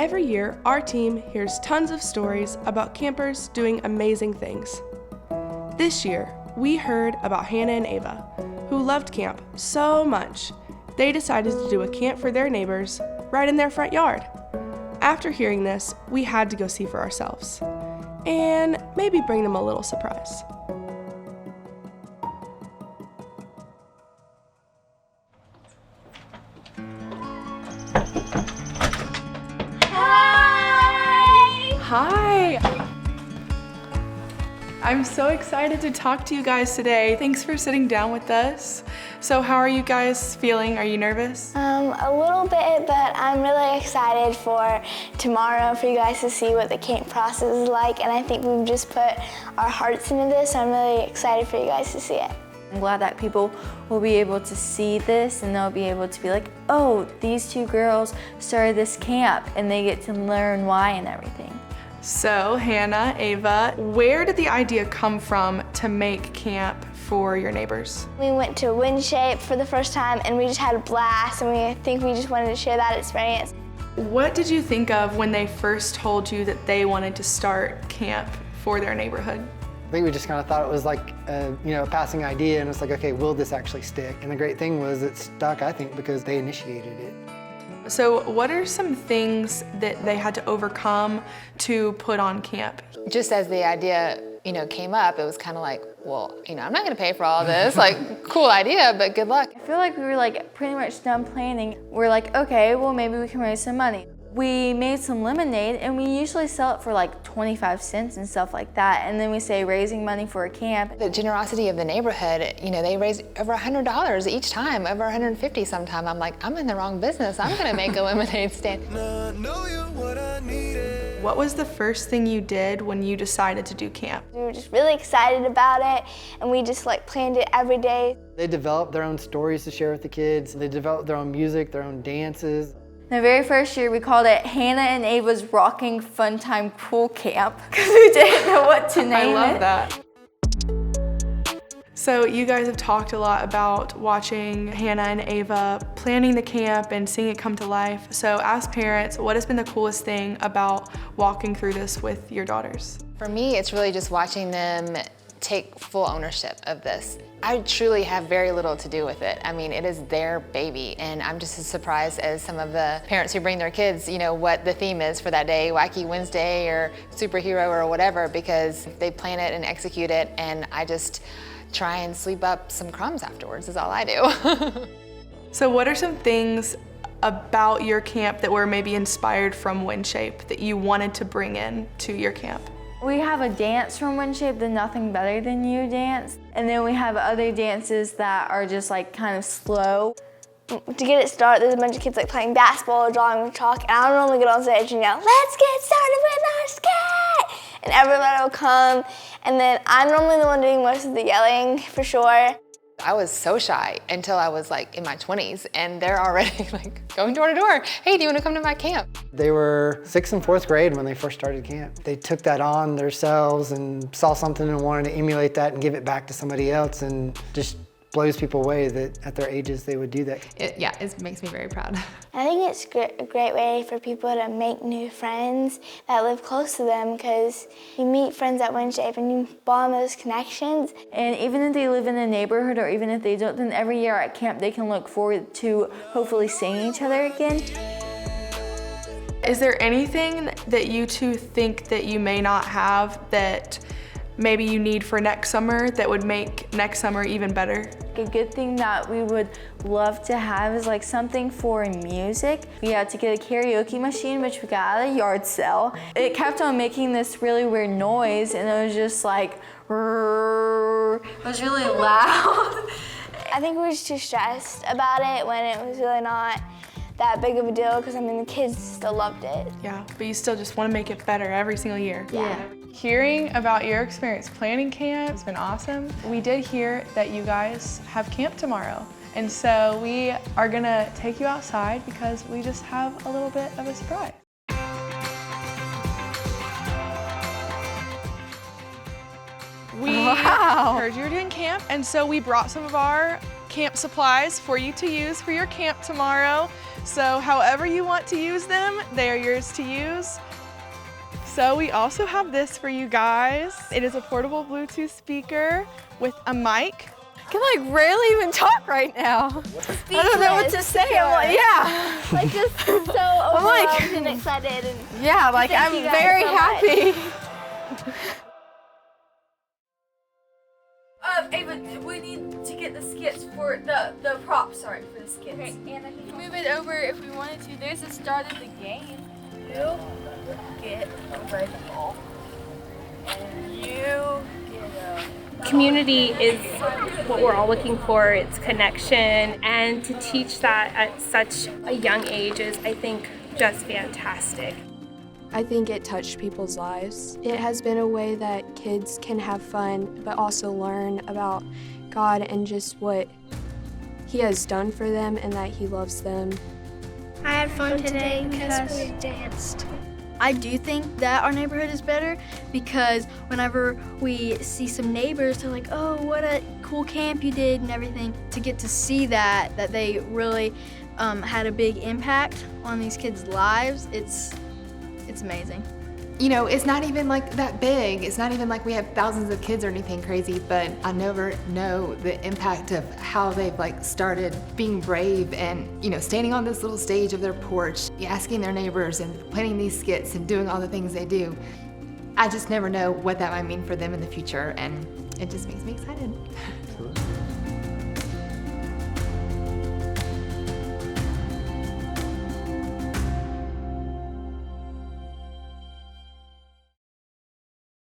Every year, our team hears tons of stories about campers doing amazing things. This year, we heard about Hannah and Ava, who loved camp so much, they decided to do a camp for their neighbors right in their front yard. After hearing this, we had to go see for ourselves, and maybe bring them a little surprise. Hi! I'm so excited to talk to you guys today. Thanks for sitting down with us. So how are you guys feeling? Are you nervous? A little bit, but I'm really excited for tomorrow for you guys to see what the camp process is like, and I think we've just put our hearts into this, so I'm really excited for you guys to see it. I'm glad that people will be able to see this and they'll be able to be like, oh, these two girls started this camp, and they get to learn why and everything. So Hannah, Ava, where did the idea come from to make camp for your neighbors? We went to Winshape for the first time and we just had a blast, and I think we just wanted to share that experience. What did you think of when they first told you that they wanted to start camp for their neighborhood? I think we just kind of thought it was like a passing idea, and it's like, okay, will this actually stick? And the great thing was it stuck, I think, because they initiated it. So what are some things that they had to overcome to put on camp? Just as the idea, came up, it was kind of like, well, I'm not gonna pay for all this, like, cool idea, but good luck. I feel like we were pretty much done planning. We're like, okay, well maybe we can raise some money. We made some lemonade, and we usually sell it for 25 cents and stuff like that. And then we say raising money for a camp. The generosity of the neighborhood, they raise over $100 each time, over $150 sometime. I'm like, I'm in the wrong business. I'm gonna make a lemonade stand. What was the first thing you did when you decided to do camp? We were just really excited about it, and we just planned it every day. They developed their own stories to share with the kids. They developed their own music, their own dances. The very first year, we called it Hannah and Ava's Rocking Fun Time Pool Camp because we didn't know what to name it. I love that. So you guys have talked a lot about watching Hannah and Ava planning the camp and seeing it come to life. So as parents, what has been the coolest thing about walking through this with your daughters? For me, it's really just watching them take full ownership of this. I truly have very little to do with it. I mean, it is their baby, and I'm just as surprised as some of the parents who bring their kids, what the theme is for that day, Wacky Wednesday or superhero or whatever, because they plan it and execute it, and I just try and sweep up some crumbs afterwards is all I do. So what are some things about your camp that were maybe inspired from Winshape that you wanted to bring in to your camp? We have a dance from Winshape, the Nothing Better Than You dance. And then we have other dances that are just kind of slow. To get it started, there's a bunch of kids playing basketball or drawing with chalk, and I don't normally get on stage and yell, let's get started with our skate! And everybody will come, and then I'm normally the one doing most of the yelling, for sure. I was so shy until I was in my 20s, and they're already going door to door. Hey, do you want to come to my camp? They were 6th and 4th grade when they first started camp. They took that on themselves and saw something and wanted to emulate that and give it back to somebody else, and just blows people away that at their ages they would do that. It makes me very proud. I think it's a great way for people to make new friends that live close to them, because you meet friends at Winshape and you bond those connections. And even if they live in a neighborhood, or even if they don't, then every year at camp they can look forward to hopefully seeing each other again. Is there anything that you two think that you may not have that maybe you need for next summer that would make next summer even better? A good thing that we would love to have is something for music. We had to get a karaoke machine, which we got at a yard sale. It kept on making this really weird noise, and it was just it was really loud. I think we were just too stressed about it when it was really not that big of a deal, because the kids still loved it. Yeah, but you still just want to make it better every single year. Yeah. Hearing about your experience planning camp has been awesome. We did hear that you guys have camp tomorrow, and so we are gonna take you outside because we just have a little bit of a surprise. We heard you were doing camp, and so we brought some of our camp supplies for you to use for your camp tomorrow. So however you want to use them, they are yours to use. So we also have this for you guys. It is a portable Bluetooth speaker with a mic. I can like rarely even talk right now. I don't know what to say. I'm like, yeah. Like just so overwhelmed and excited. And Yeah, like thank I'm you guys very so much. happy. Ava, we need to get the skits for the props, sorry, for the skits. Okay, and I can move it over if we wanted to. There's the start of the game. You get a rifle. And you get a... Community is what we're all looking for. It's connection, and to teach that at such a young age is, I think, just fantastic. I think it touched people's lives. It has been a way that kids can have fun, but also learn about God and just what He has done for them and that He loves them. I had fun today because we danced. I do think that our neighborhood is better because whenever we see some neighbors, they're like, oh, what a cool camp you did and everything. To get to see that they really had a big impact on these kids' lives, it's amazing. You know, it's not even like that big. It's not even like we have thousands of kids or anything crazy, but I never know the impact of how they've like started being brave and, you know, standing on this little stage of their porch, asking their neighbors and planning these skits and doing all the things they do. I just never know what that might mean for them in the future, and it just makes me excited.